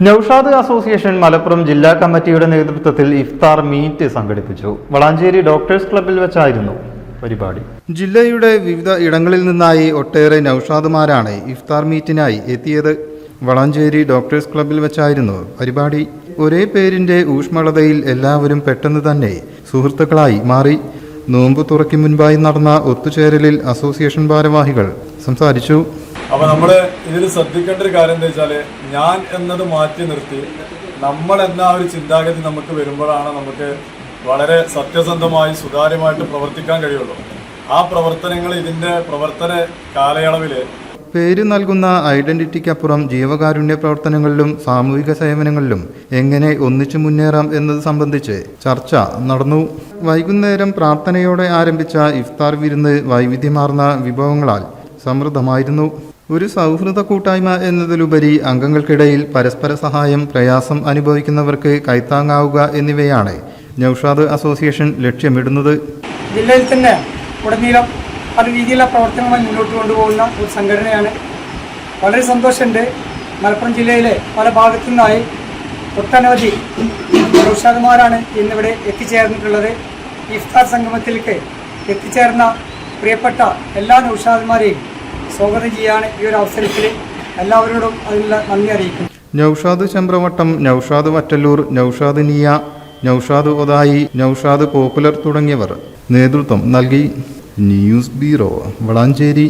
Naushad association Malappuram ജില്ലാ കമ്മിറ്റിയുടെ നേതൃത്വത്തിൽ ഇഫ്താർ മീറ്റ് സംഘടിപ്പിച്ചു. വളാഞ്ചേരി ഡോക്ടേഴ്സ് ക്ലബ്ബിൽ വെച്ചായിരുന്നു പരിപാടി. ജില്ലയുടെ വിവിധ ഇടങ്ങളിൽ നിന്നായി ഒട്ടേറെ നൌഷാദുമാരാണ് ഇഫ്താർ മീറ്റിനായി എത്തിയത്. വളാഞ്ചേരി ഡോക്ടേഴ്സ് ക്ലബ്ബിൽ വെച്ചായിരുന്നു പരിപാടി. ഒരേ പേരിന്റെ ഊഷ്മളതയിൽ എല്ലാവരും പെട്ടെന്ന് തന്നെ സുഹൃത്തുക്കളായി മാറി. നോമ്പ് തുറയ്ക്ക് മുൻപായി നടന്ന ഒത്തുചേരലിൽ അസോസിയേഷൻ ഭാരവാഹികൾ സംസാരിച്ചു. അപ്പോൾ നമ്മൾ ഇതിൽ ശ്രദ്ധിക്കേണ്ട ഒരു കാര്യം എന്താ വെച്ചാൽ, ഞാൻ എന്നത് മാറ്റി നിർത്തി നമ്മൾ എന്ന ഒരു ചിന്താഗതി നമുക്ക് വരുമ്പോഴാണ് നമുക്ക് വളരെ സത്യസന്ധമായി സുതാര്യമായിട്ട് പ്രവർത്തിക്കാൻ കഴിയുള്ളൂ. ആ പ്രവർത്തനങ്ങൾ ഇതിൻ്റെ പ്രവർത്തന കാലയളവിൽ പേര് നൽകുന്ന ഐഡന്റിറ്റിക്കപ്പുറം ജീവകാരുണ്യ പ്രവർത്തനങ്ങളിലും സാമൂഹിക സേവനങ്ങളിലും എങ്ങനെ ഒന്നിച്ചു മുന്നേറാം എന്നത് സംബന്ധിച്ച് ചർച്ച നടന്നു. വൈകുന്നേരം പ്രാർത്ഥനയോടെ ആരംഭിച്ച ഇഫ്താർ വിരുന്ന് വൈവിധ്യമാർന്ന വിഭവങ്ങളാൽ സമൃദ്ധമായിരുന്നു. ഒരു സൗഹൃദ കൂട്ടായ്മ എന്നതിലുപരി അംഗങ്ങൾക്കിടയിൽ പരസ്പര സഹായം, പ്രയാസം അനുഭവിക്കുന്നവർക്ക് കൈത്താങ്ങാവുക എന്നിവയാണ് നൌഷാദ് അസോസിയേഷൻ ലക്ഷ്യമിടുന്നത്. ജില്ലയിൽ തന്നെ ഉടനീളം പല രീതിയിലുള്ള പ്രവർത്തനങ്ങൾ മുന്നോട്ട് കൊണ്ടുപോകുന്ന ഒരു സംഘടനയാണ്. വളരെ സന്തോഷമുണ്ട്. മലപ്പുറം ജില്ലയിലെ പല ഭാഗത്തു നിന്നായി ഒട്ടനവധി നൌഷാദുമാരാണ് ഇന്നിവിടെ എത്തിച്ചേർന്നിട്ടുള്ളത്. ഇഫ്താർ സംഗമത്തിലേക്ക് എത്തിച്ചേർന്ന പ്രിയപ്പെട്ട എല്ലാ നൌഷാദുമാരെയും സ്വാഗതം ചെയ്യാണ് ഈ ഒരു അവസരത്തിൽ എല്ലാവരോടും അതിനുള്ള നന്ദി അറിയിക്കും. നൌഷാദ് ചമ്പ്രവട്ടം, നൌഷാദ് വറ്റല്ലൂർ, നൌഷാദ് നിയ, നൌഷാദ് ഒതായി, നൌഷാദ് പോപ്പുലർ തുടങ്ങിയവർ നേതൃത്വം നൽകി. News bureau, Valanchery.